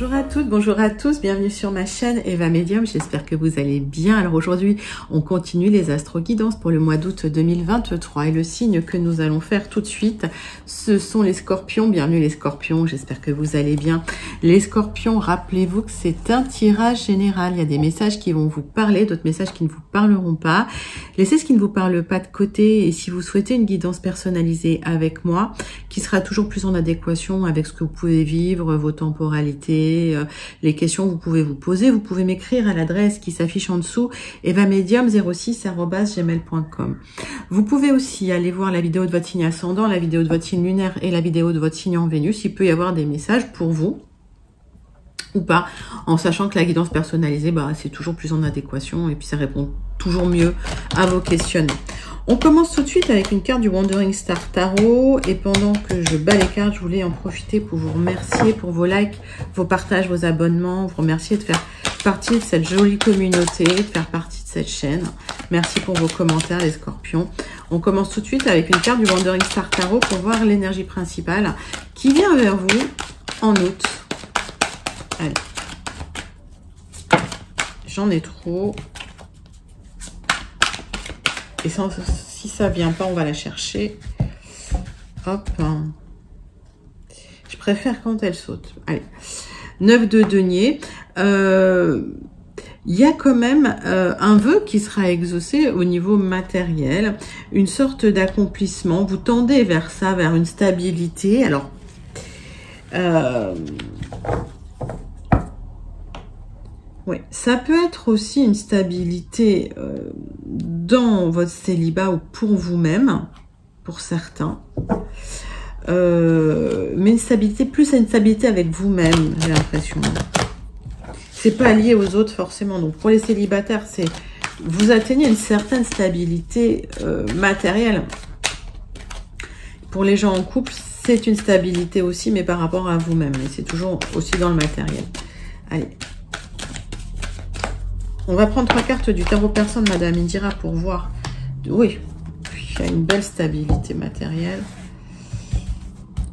Bonjour à toutes, bonjour à tous, bienvenue sur ma chaîne Eva Medium, j'espère que vous allez bien. Alors aujourd'hui, on continue les astro-guidances pour le mois d'août 2023 et le signe que nous allons faire tout de suite, ce sont les scorpions. Bienvenue les scorpions, j'espère que vous allez bien. Les scorpions, rappelez-vous que c'est un tirage général, il y a des messages qui vont vous parler, d'autres messages qui ne vous parleront pas. Laissez ce qui ne vous parle pas de côté et si vous souhaitez une guidance personnalisée avec moi, qui sera toujours plus en adéquation avec ce que vous pouvez vivre, vos temporalités, les questions que vous pouvez vous poser, vous pouvez m'écrire à l'adresse qui s'affiche en dessous, evamedium06@gmail.com. Vous pouvez aussi aller voir la vidéo de votre signe ascendant, la vidéo de votre signe lunaire et la vidéo de votre signe en Vénus. Il peut y avoir des messages pour vous ou pas, en sachant que la guidance personnalisée, c'est toujours plus en adéquation et puis ça répond toujours mieux à vos questionnements. On commence tout de suite avec une carte du Wandering Star Tarot et pendant que je bats les cartes, je voulais en profiter pour vous remercier pour vos likes, vos partages, vos abonnements, vous remercier de faire partie de cette jolie communauté, de faire partie de cette chaîne. Merci pour vos commentaires les scorpions. On commence tout de suite avec une carte du Wandering Star Tarot pour voir l'énergie principale qui vient vers vous en août. Allez. J'en ai trop. Et si ça vient pas, on va la chercher. Hop. Je préfère quand elle saute. Allez. 9 de denier. Il y a quand même un vœu qui sera exaucé au niveau matériel. Une sorte d'accomplissement. Vous tendez vers ça, vers une stabilité. Alors, oui, ça peut être aussi une stabilité dans votre célibat ou pour vous-même, pour certains. Mais une stabilité, plus à une stabilité avec vous-même, j'ai l'impression. C'est pas lié aux autres forcément. Donc pour les célibataires, c'est vous atteignez une certaine stabilité matérielle. Pour les gens en couple, c'est une stabilité aussi, mais par rapport à vous-même. Mais c'est toujours aussi dans le matériel. Allez. On va prendre 3 cartes du tarot personne, Madame Indira, pour voir. Oui, il y a une belle stabilité matérielle.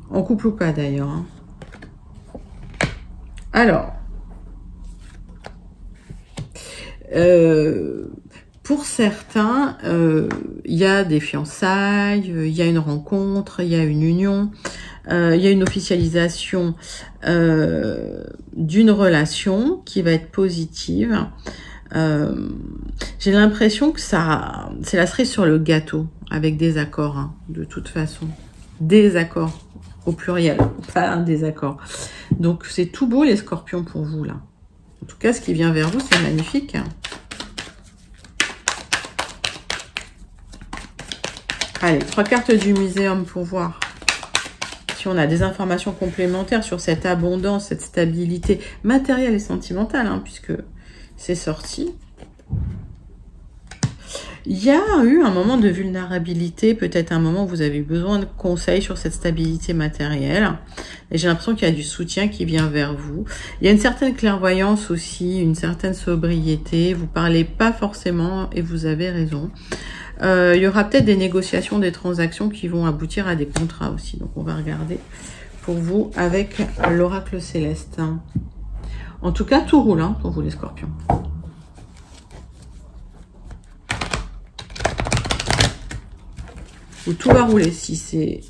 En couple ou pas, d'ailleurs. Hein. Alors, pour certains, il y a des fiançailles, il y a une rencontre, il y a une union, il y a une officialisation d'une relation qui va être positive. J'ai l'impression que ça, c'est la cerise sur le gâteau avec des accords, hein, de toute façon. Des accords au pluriel, pas un désaccord. Donc c'est tout beau les scorpions pour vous là. En tout cas, ce qui vient vers vous, c'est magnifique. Allez, 3 cartes du muséum pour voir si on a des informations complémentaires sur cette abondance, cette stabilité matérielle et sentimentale, hein, puisque c'est sorti. Il y a eu un moment de vulnérabilité, peut-être un moment où vous avez eu besoin de conseils sur cette stabilité matérielle. Et j'ai l'impression qu'il y a du soutien qui vient vers vous. Il y a une certaine clairvoyance aussi, une certaine sobriété. Vous parlez pas forcément et vous avez raison. Il y aura peut-être des négociations, des transactions qui vont aboutir à des contrats aussi. Donc on va regarder pour vous avec l'oracle céleste. En tout cas, tout roule hein, pour vous les scorpions. Ou tout va rouler si c'est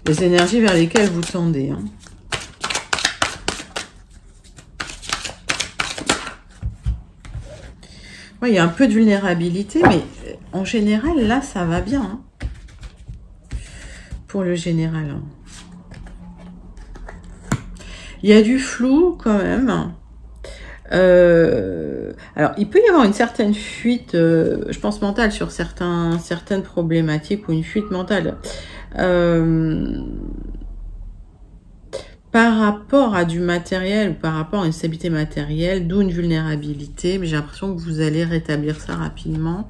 les énergies vers lesquelles vous tendez. Hein. Ouais, il y a un peu de vulnérabilité, mais en général, là, ça va bien. Hein, pour le général. Hein. Il y a du flou quand même. Alors, il peut y avoir une certaine fuite, je pense, mentale sur certaines problématiques ou une fuite mentale par rapport à du matériel ou par rapport à une stabilité matérielle, d'où une vulnérabilité. Mais j'ai l'impression que vous allez rétablir ça rapidement.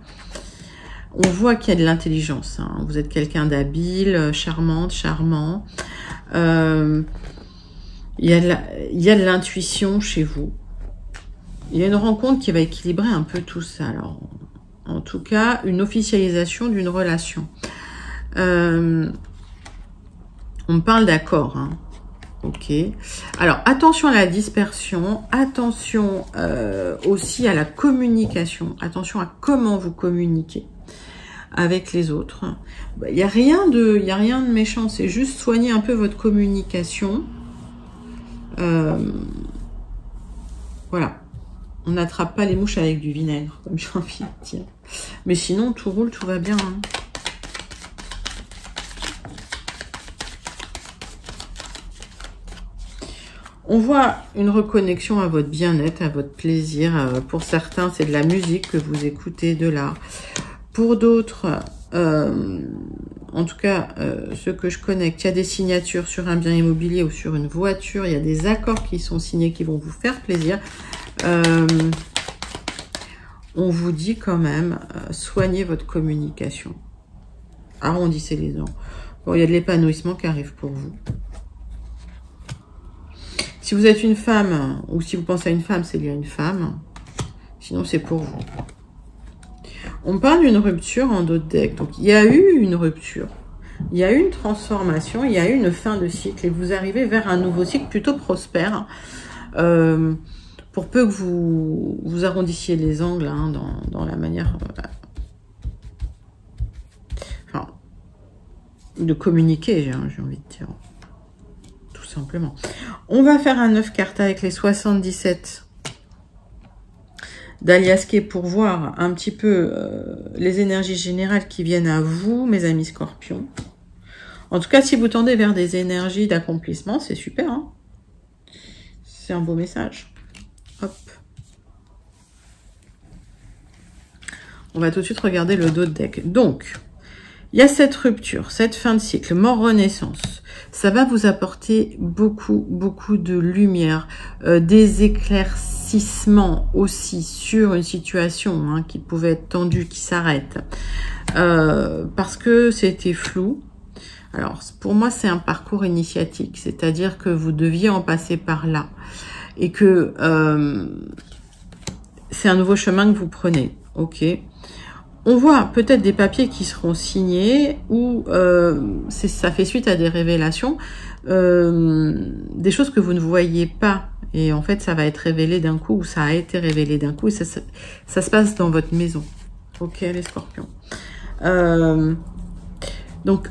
On voit qu'il y a de l'intelligence. Hein. Vous êtes quelqu'un d'habile, charmante, charmant. Il y a de l'intuition chez vous. Il y a une rencontre qui va équilibrer un peu tout ça. Alors, en tout cas, une officialisation d'une relation. On parle d'accord. Hein. Ok. Alors, attention à la dispersion, attention aussi à la communication, attention à comment vous communiquez avec les autres. Il n'y a rien de méchant, c'est juste soigner un peu votre communication. Voilà. On n'attrape pas les mouches avec du vinaigre, comme j'ai envie de dire. Mais sinon, tout roule, tout va bien. Hein. On voit une reconnexion à votre bien-être, à votre plaisir. Pour certains, c'est de la musique que vous écoutez, de l'art. Pour d'autres, en tout cas, ceux que je connais, qu'il y a des signatures sur un bien immobilier ou sur une voiture, il y a des accords qui sont signés qui vont vous faire plaisir. On vous dit quand même, soignez votre communication. Arrondissez les angles. Bon, il y a de l'épanouissement qui arrive pour vous. Si vous êtes une femme, ou si vous pensez à une femme, c'est lié à une femme. Sinon, c'est pour vous. On parle d'une rupture en dos de deck. Donc, il y a eu une rupture. Il y a eu une transformation. Il y a eu une fin de cycle. Et vous arrivez vers un nouveau cycle plutôt prospère. Pour peu que vous arrondissiez les angles hein, dans la manière enfin, de communiquer, j'ai envie de dire. Tout simplement. On va faire un 9 cartes avec les 77 d'Aliasqué pour voir un petit peu les énergies générales qui viennent à vous, mes amis scorpions. En tout cas, si vous tendez vers des énergies d'accomplissement, c'est super. Hein, c'est un beau message. Hop. On va tout de suite regarder le dos de deck. Donc, il y a cette rupture, cette fin de cycle, mort-renaissance. Ça va vous apporter beaucoup, beaucoup de lumière, des éclaircissements aussi sur une situation hein, qui pouvait être tendue, qui s'arrête. Parce que c'était flou. Alors, pour moi, c'est un parcours initiatique, c'est-à-dire que vous deviez en passer par là. Et que c'est un nouveau chemin que vous prenez. Ok. On voit peut-être des papiers qui seront signés ou ça fait suite à des révélations, des choses que vous ne voyez pas. Et en fait, ça va être révélé d'un coup ou ça a été révélé d'un coup. Et ça se passe dans votre maison. Ok, les scorpions. Donc,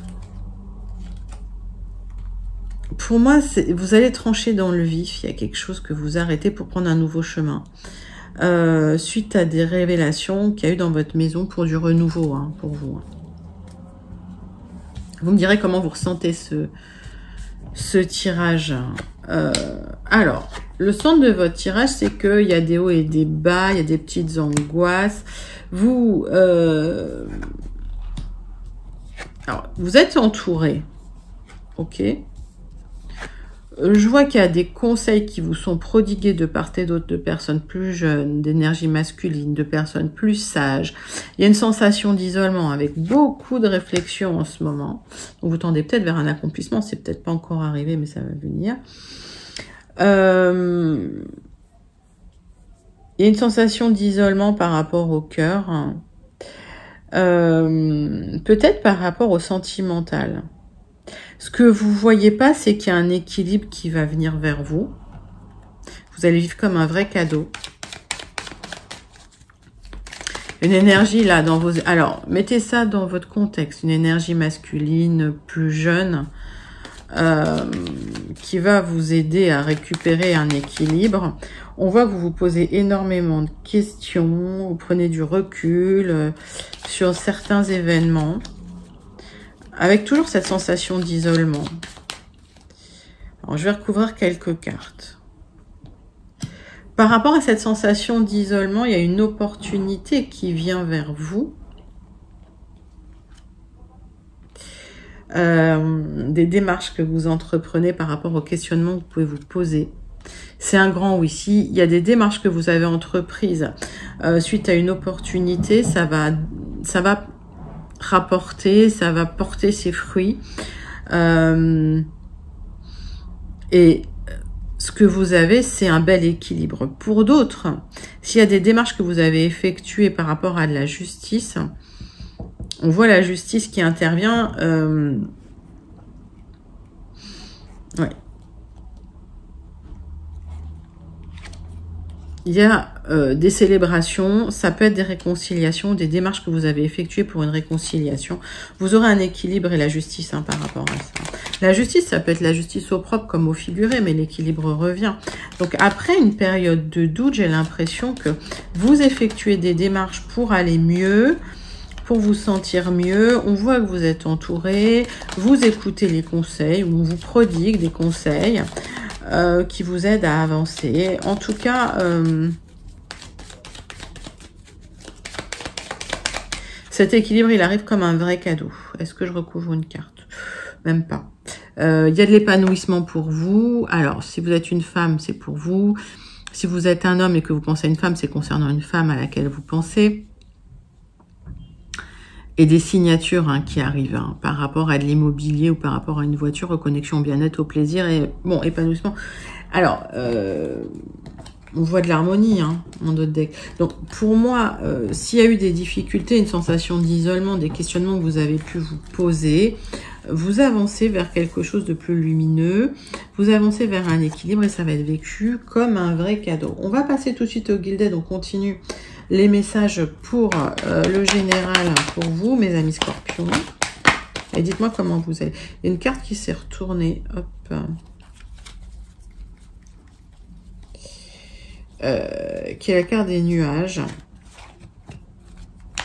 pour moi, vous allez trancher dans le vif. Il y a quelque chose que vous arrêtez pour prendre un nouveau chemin. Suite à des révélations qu'il y a eu dans votre maison pour du renouveau, hein, pour vous. Vous me direz comment vous ressentez ce tirage. Alors, le centre de votre tirage, c'est qu'il y a des hauts et des bas, il y a des petites angoisses. Vous êtes entouré, ok. Je vois qu'il y a des conseils qui vous sont prodigués de part et d'autre de personnes plus jeunes, d'énergie masculine, de personnes plus sages. Il y a une sensation d'isolement avec beaucoup de réflexion en ce moment. Donc vous tendez peut-être vers un accomplissement, c'est peut-être pas encore arrivé, mais ça va venir. Il y a une sensation d'isolement par rapport au cœur. Peut-être par rapport au sentimental. Ce que vous voyez pas, c'est qu'il y a un équilibre qui va venir vers vous. Vous allez vivre comme un vrai cadeau. Une énergie là dans vos... Alors, mettez ça dans votre contexte. Une énergie masculine plus jeune qui va vous aider à récupérer un équilibre. On voit que vous vous posez énormément de questions. Vous prenez du recul sur certains événements. Avec toujours cette sensation d'isolement. Alors, je vais recouvrir quelques cartes. Par rapport à cette sensation d'isolement, il y a une opportunité qui vient vers vous. Des démarches que vous entreprenez par rapport aux questionnements que vous pouvez vous poser. C'est un grand oui. Si il y a des démarches que vous avez entreprises suite à une opportunité, ça va rapporter, ça va porter ses fruits. Et ce que vous avez, c'est un bel équilibre. Pour d'autres, s'il y a des démarches que vous avez effectuées par rapport à de la justice, on voit la justice qui intervient. Ouais. il y a des célébrations, ça peut être des réconciliations, des démarches que vous avez effectuées pour une réconciliation. Vous aurez un équilibre et la justice hein, par rapport à ça. La justice, ça peut être la justice au propre comme au figuré, mais l'équilibre revient. Donc après une période de doute, j'ai l'impression que vous effectuez des démarches pour aller mieux, pour vous sentir mieux. On voit que vous êtes entouré, vous écoutez les conseils, ou on vous prodigue des conseils qui vous aident à avancer. En tout cas, cet équilibre, il arrive comme un vrai cadeau. Est-ce que je recouvre une carte? Même pas. Il y a de l'épanouissement pour vous. Alors, si vous êtes une femme, c'est pour vous. Si vous êtes un homme et que vous pensez à une femme, c'est concernant une femme à laquelle vous pensez. Et des signatures hein, qui arrivent hein, par rapport à de l'immobilier ou par rapport à une voiture, reconnexion au bien-être, au plaisir et bon, épanouissement. Alors, on voit de l'harmonie hein, en d'autres decks. Donc, pour moi, s'il y a eu des difficultés, une sensation d'isolement, des questionnements que vous avez pu vous poser, vous avancez vers quelque chose de plus lumineux, vous avancez vers un équilibre et ça va être vécu comme un vrai cadeau. On va passer tout de suite au Gilded, on continue les messages pour le général, pour vous, mes amis scorpions. Et dites-moi comment vous allez. Il y a une carte qui s'est retournée. Hop. Qui est la carte des nuages.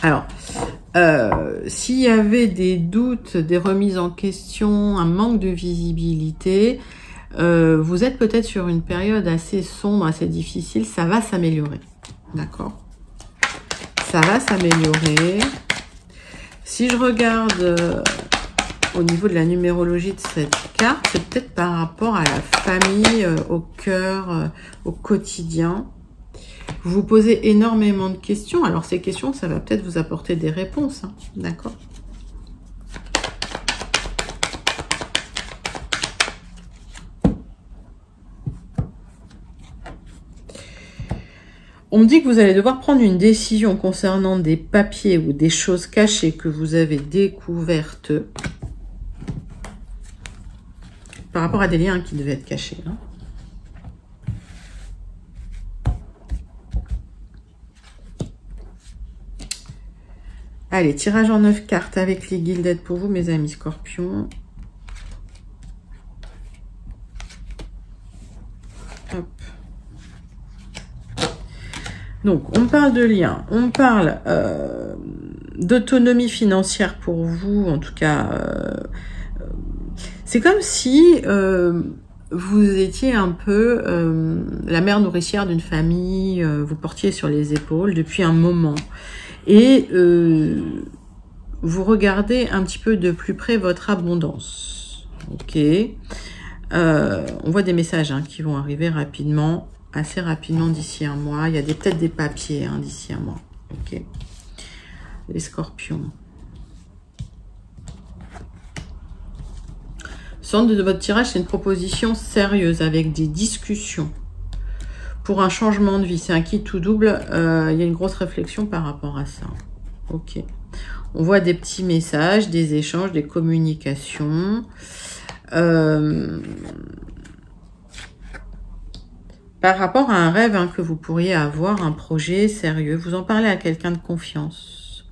Alors, s'il y avait des doutes, des remises en question, un manque de visibilité, vous êtes peut-être sur une période assez sombre, assez difficile. Ça va s'améliorer. D'accord ? Ça va s'améliorer. Si je regarde au niveau de la numérologie de cette carte, c'est peut-être par rapport à la famille, au cœur, au quotidien. Vous vous posez énormément de questions. Alors ces questions, ça va peut-être vous apporter des réponses. Hein, d'accord ? On me dit que vous allez devoir prendre une décision concernant des papiers ou des choses cachées que vous avez découvertes par rapport à des liens qui devaient être cachés. Hein. Allez, tirage en 9 cartes avec les Gilded pour vous, mes amis scorpions. Hop. Donc, on parle de liens, on parle d'autonomie financière pour vous, en tout cas, c'est comme si vous étiez un peu la mère nourricière d'une famille, vous portiez sur les épaules depuis un moment, et vous regardez un petit peu de plus près votre abondance, ok. On voit des messages hein, qui vont arriver rapidement, assez rapidement d'ici un mois. Il y a peut-être des papiers hein, d'ici un mois. Ok. Les scorpions. Centre de votre tirage, c'est une proposition sérieuse avec des discussions pour un changement de vie. C'est un kit tout double. Il y a une grosse réflexion par rapport à ça. Ok. On voit des petits messages, des échanges, des communications. Par rapport à un rêve hein, que vous pourriez avoir, un projet sérieux, vous en parlez à quelqu'un de confiance.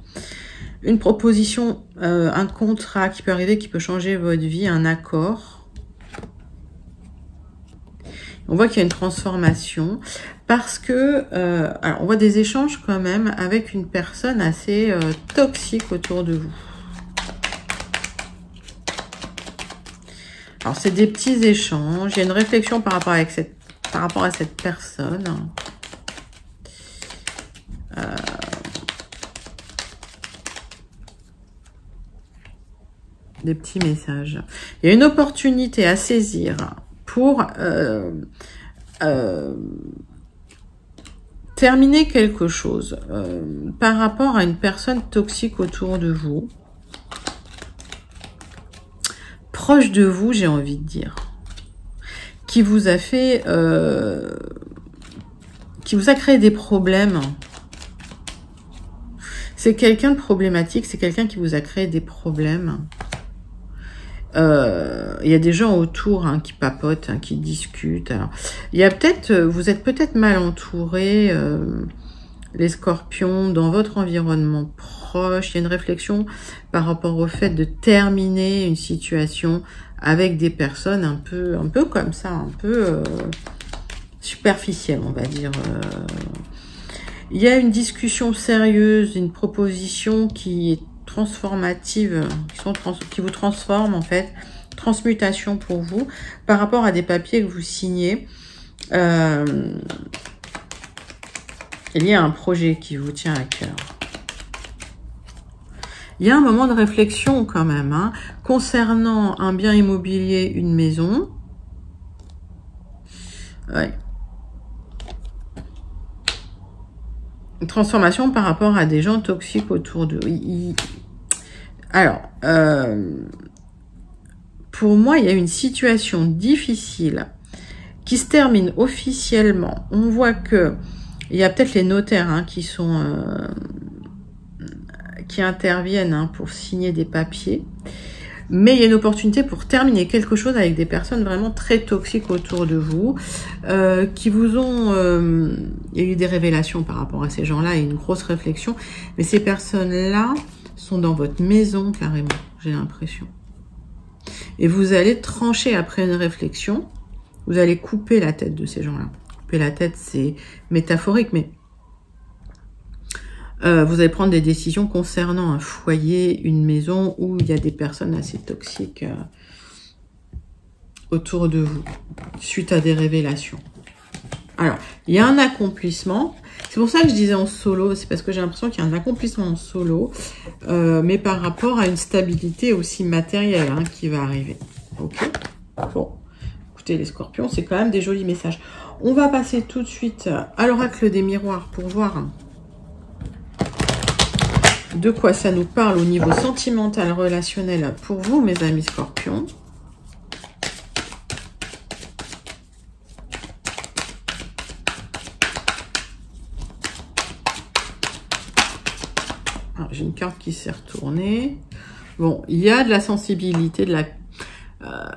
Une proposition, un contrat qui peut arriver, qui peut changer votre vie, un accord. On voit qu'il y a une transformation parce que, alors on voit des échanges quand même avec une personne assez toxique autour de vous. Alors c'est des petits échanges, il y a une réflexion par rapport à cette personne. Des petits messages. Il y a une opportunité à saisir pour terminer quelque chose par rapport à une personne toxique autour de vous. Proche de vous, j'ai envie de dire. Qui vous a fait, qui vous a créé des problèmes. C'est quelqu'un de problématique, c'est quelqu'un qui vous a créé des problèmes. Il y a des gens autour hein, qui papotent, hein, qui discutent. Alors, il y a peut-être, vous êtes peut-être mal entouré, les scorpions, dans votre environnement proche. Il y a une réflexion par rapport au fait de terminer une situation avec des personnes un peu comme ça, un peu superficielles, on va dire. Il y a une discussion sérieuse, une proposition qui est transformative, qui vous transforme en fait, transmutation pour vous, par rapport à des papiers que vous signez. Il y a un projet qui vous tient à cœur. Il y a un moment de réflexion quand même, hein, concernant un bien immobilier, une maison. Ouais. Une transformation par rapport à des gens toxiques autour d'eux. Alors, pour moi, il y a une situation difficile qui se termine officiellement. On voit que il y a peut-être les notaires hein, qui interviennent hein, pour signer des papiers. Mais il y a une opportunité pour terminer quelque chose avec des personnes vraiment très toxiques autour de vous, qui vous ont... il y a eu des révélations par rapport à ces gens-là et une grosse réflexion. Mais ces personnes-là sont dans votre maison, carrément, j'ai l'impression. Et vous allez trancher après une réflexion. Vous allez couper la tête de ces gens-là. Couper la tête, c'est métaphorique, mais... vous allez prendre des décisions concernant un foyer, une maison où il y a des personnes assez toxiques autour de vous, suite à des révélations. Alors, il y a un accomplissement. C'est pour ça que je disais en solo, c'est parce que j'ai l'impression qu'il y a un accomplissement en solo, mais par rapport à une stabilité aussi matérielle hein, qui va arriver. Ok. Bon, écoutez les scorpions, c'est quand même des jolis messages. On va passer tout de suite à l'oracle des miroirs pour voir... de quoi ça nous parle au niveau sentimental, relationnel pour vous, mes amis scorpions. J'ai une carte qui s'est retournée. Bon, il y a de la sensibilité, de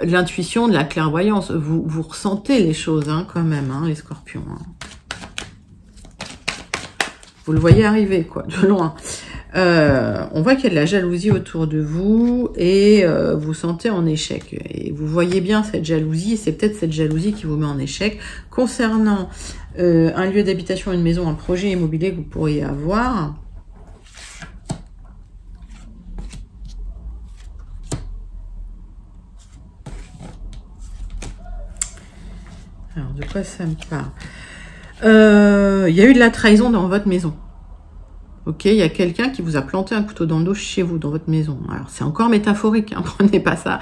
l'intuition, de la clairvoyance. Vous ressentez les choses hein, quand même, hein, les scorpions. Hein. Vous le voyez arriver, quoi, de loin. On voit qu'il y a de la jalousie autour de vous et vous sentez en échec. Et vous voyez bien cette jalousie, c'est peut-être cette jalousie qui vous met en échec. Concernant un lieu d'habitation, une maison, un projet immobilier que vous pourriez avoir... Alors, de quoi ça me parle? Il y a eu de la trahison dans votre maison. Ok, il y a quelqu'un qui vous a planté un couteau dans le dos chez vous, dans votre maison. Alors, c'est encore métaphorique, hein, prenez pas ça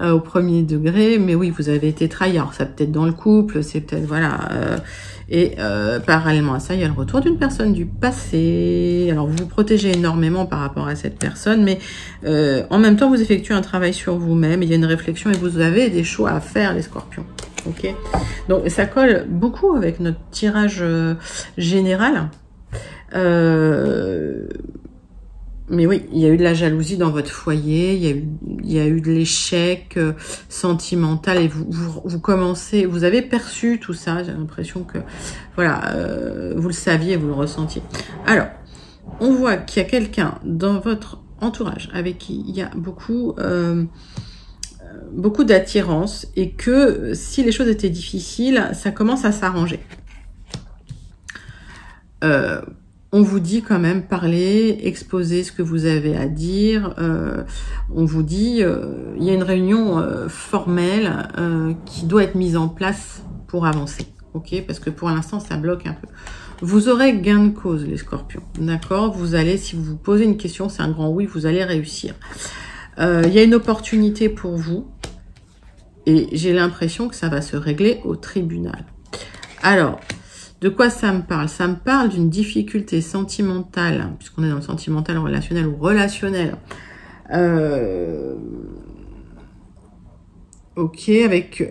au premier degré, mais oui, vous avez été trahi. Alors, ça peut être dans le couple, c'est peut-être, voilà. Parallèlement à ça, il y a le retour d'une personne du passé. Alors, vous vous protégez énormément par rapport à cette personne, mais en même temps, vous effectuez un travail sur vous-même. Il y a une réflexion et vous avez des choix à faire, les scorpions. Ok, donc ça colle beaucoup avec notre tirage général. Mais oui, il y a eu de la jalousie dans votre foyer, il y a eu de l'échec sentimental et vous commencez, vous avez perçu tout ça, j'ai l'impression que, voilà, vous le saviez, vous le ressentiez. Alors, on voit qu'il y a quelqu'un dans votre entourage avec qui il y a beaucoup d'attirance et que si les choses étaient difficiles, ça commence à s'arranger. On vous dit quand même parler, exposer ce que vous avez à dire. On vous dit, il y a une réunion formelle qui doit être mise en place pour avancer. Ok, parce que pour l'instant, ça bloque un peu. Vous aurez gain de cause, les scorpions. D'accord? Vous allez, si vous vous posez une question, c'est un grand oui, vous allez réussir. Il y a une opportunité pour vous. Et j'ai l'impression que ça va se régler au tribunal. Alors... de quoi ça me parle? Ça me parle d'une difficulté sentimentale, puisqu'on est dans le sentimental, relationnel ou relationnel. Ok, avec...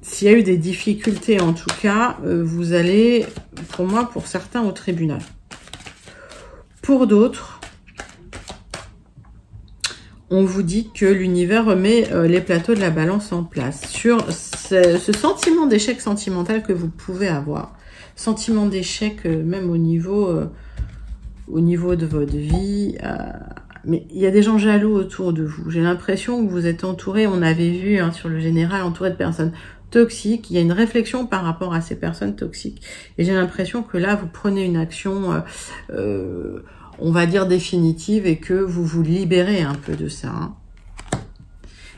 s'il y a eu des difficultés, en tout cas, vous allez, pour moi, pour certains, au tribunal. Pour d'autres, on vous dit que l'univers remet les plateaux de la balance en place. Sur ce sentiment d'échec sentimental que vous pouvez avoir, sentiment d'échec même au niveau de votre vie, mais il y a des gens jaloux autour de vous. J'ai l'impression que vous êtes entouré, on avait vu sur le général, entouré de personnes toxiques. Il y a une réflexion par rapport à ces personnes toxiques. Et j'ai l'impression que là, vous prenez une action, on va dire définitive, et que vous vous libérez un peu de ça. Hein.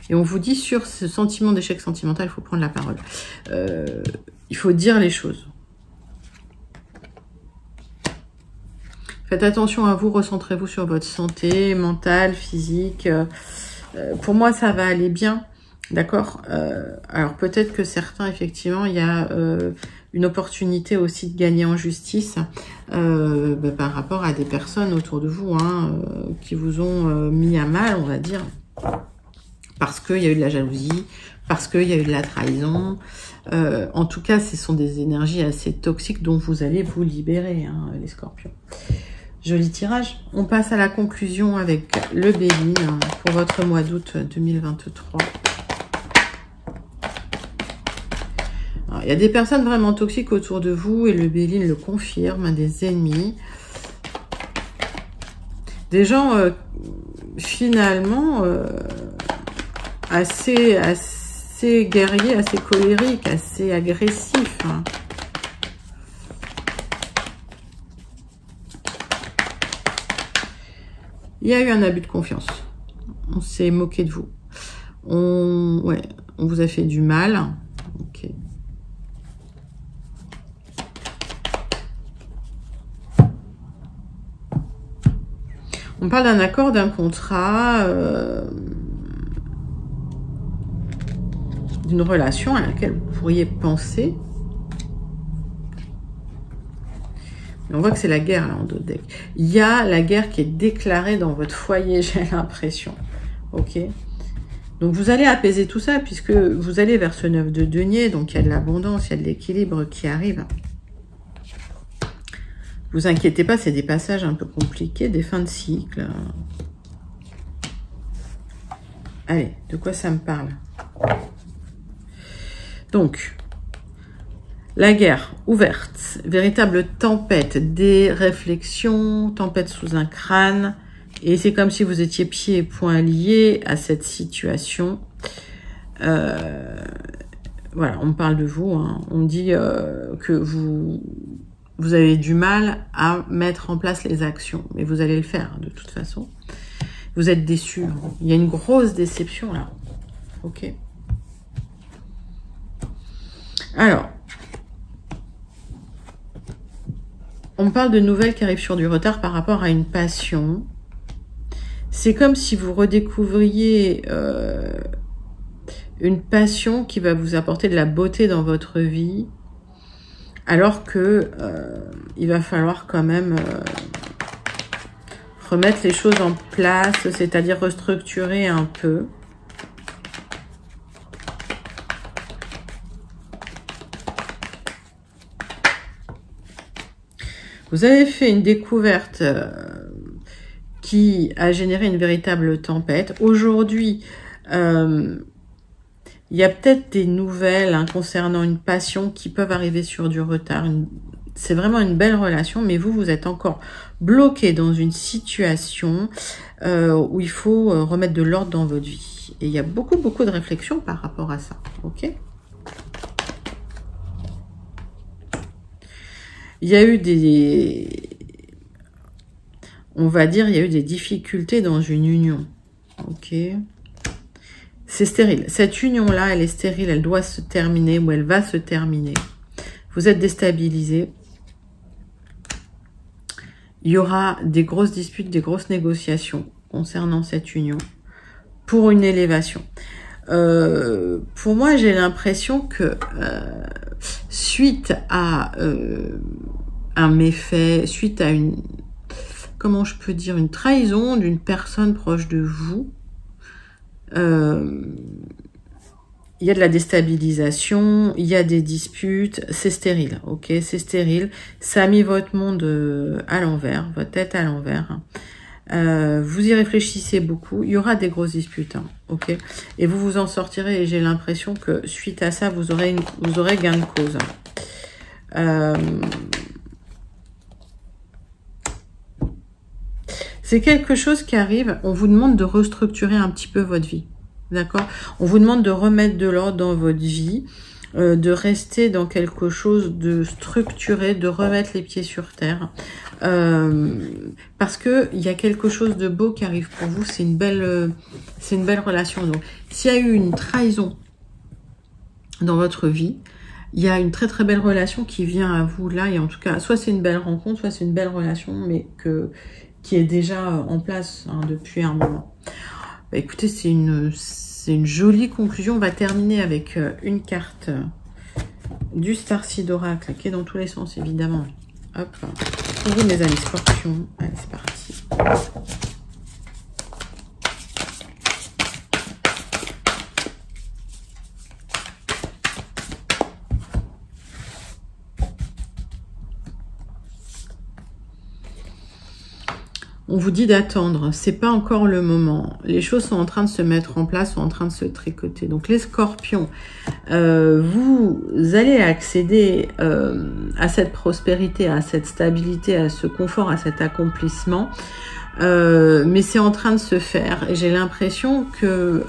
Et on vous dit sur ce sentiment d'échec sentimental, il faut prendre la parole. Il faut dire les choses. Faites attention à vous, recentrez-vous sur votre santé mentale, physique. Pour moi, ça va aller bien, d'accord. Alors peut-être que certains, effectivement, il y a une opportunité aussi de gagner en justice par rapport à des personnes autour de vous qui vous ont mis à mal, on va dire, parce qu'il y a eu de la jalousie, parce qu'il y a eu de la trahison. En tout cas, ce sont des énergies assez toxiques dont vous allez vous libérer, les scorpions. Joli tirage. On passe à la conclusion avec le Béline pour votre mois d'août 2023. Alors, il y a des personnes vraiment toxiques autour de vous et le Béline le confirme, des ennemis. Des gens finalement assez guerriers, assez colériques, assez agressifs. Il y a eu un abus de confiance. On s'est moqué de vous. On vous a fait du mal. Ok. On parle d'un accord, d'un contrat, d'une relation à laquelle vous pourriez penser. On voit que c'est la guerre, là, en dos de deck. Il y a la guerre qui est déclarée dans votre foyer, j'ai l'impression. Ok. Donc, vous allez apaiser tout ça, puisque vous allez vers ce 9 de denier. Donc, il y a de l'abondance, il y a de l'équilibre qui arrive. Vous inquiétez pas, c'est des passages un peu compliqués, des fins de cycle. Allez, de quoi ça me parle? Donc... la guerre ouverte, véritable tempête, des réflexions, tempête sous un crâne. Et c'est comme si vous étiez pieds et poings liés à cette situation. Voilà, on me parle de vous. On me dit que vous avez du mal à mettre en place les actions. Mais vous allez le faire, de toute façon. Vous êtes déçus. Il y a une grosse déception, là. Ok. Alors... on parle de nouvelles qui arrivent sur du retard par rapport à une passion. C'est comme si vous redécouvriez une passion qui va vous apporter de la beauté dans votre vie, alors que il va falloir quand même remettre les choses en place, c'est-à-dire restructurer un peu. Vous avez fait une découverte qui a généré une véritable tempête. Aujourd'hui, il y a peut-être des nouvelles concernant une passion qui peuvent arriver sur du retard. C'est vraiment une belle relation, mais vous êtes encore bloqué dans une situation où il faut remettre de l'ordre dans votre vie. Et il y a beaucoup de réflexions par rapport à ça. Ok ? Il y a eu on va dire, il y a eu des difficultés dans une union. Ok. C'est stérile. Cette union-là, elle est stérile, elle doit se terminer ou elle va se terminer. Vous êtes déstabilisé. Il y aura des grosses disputes, des grosses négociations concernant cette union pour une élévation. Pour moi, j'ai l'impression que suite à un méfait, suite à une, comment je peux dire, une trahison d'une personne proche de vous, il y a de la déstabilisation, il y a des disputes, c'est stérile, ok, c'est stérile, ça a mis votre monde à l'envers, votre tête à l'envers. Vous y réfléchissez beaucoup. Il y aura des grosses disputes, hein, ok. Et vous vous en sortirez. Et j'ai l'impression que suite à ça, vous aurez gain de cause. C'est quelque chose qui arrive. On vous demande de restructurer un petit peu votre vie, d'accord. On vous demande de remettre de l'ordre dans votre vie. De rester dans quelque chose de structuré, de remettre les pieds sur terre, parce que il y a quelque chose de beau qui arrive pour vous. C'est une belle relation. Donc, s'il y a eu une trahison dans votre vie, il y a une très très belle relation qui vient à vous là, et en tout cas, soit c'est une belle rencontre, soit c'est une belle relation, mais qui est déjà en place hein, depuis un moment. Bah, écoutez, c'est une jolie conclusion. On va terminer avec une carte du Starseed Oracle qui est dans tous les sens, évidemment. Hop, pour vous, mes amis scorpions. Allez, c'est parti. On vous dit d'attendre, c'est pas encore le moment. Les choses sont en train de se mettre en place, sont en train de se tricoter. Donc les scorpions, vous allez accéder à cette prospérité, à cette stabilité, à ce confort, à cet accomplissement. Mais c'est en train de se faire. Et j'ai l'impression que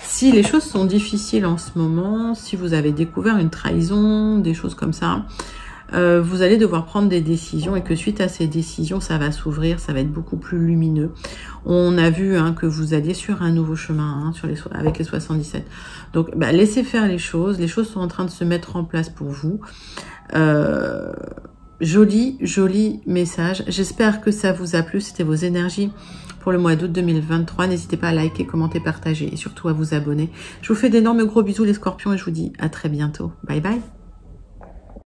si les choses sont difficiles en ce moment, si vous avez découvert une trahison, des choses comme ça, vous allez devoir prendre des décisions et que suite à ces décisions, ça va s'ouvrir, ça va être beaucoup plus lumineux. On a vu hein, que vous alliez sur un nouveau chemin hein, avec les 77. Donc, bah, laissez faire les choses sont en train de se mettre en place pour vous. Joli message. J'espère que ça vous a plu. C'était vos énergies pour le mois d'août 2023. N'hésitez pas à liker, commenter, partager et surtout à vous abonner. Je vous fais d'énormes gros bisous les scorpions et je vous dis à très bientôt. Bye bye.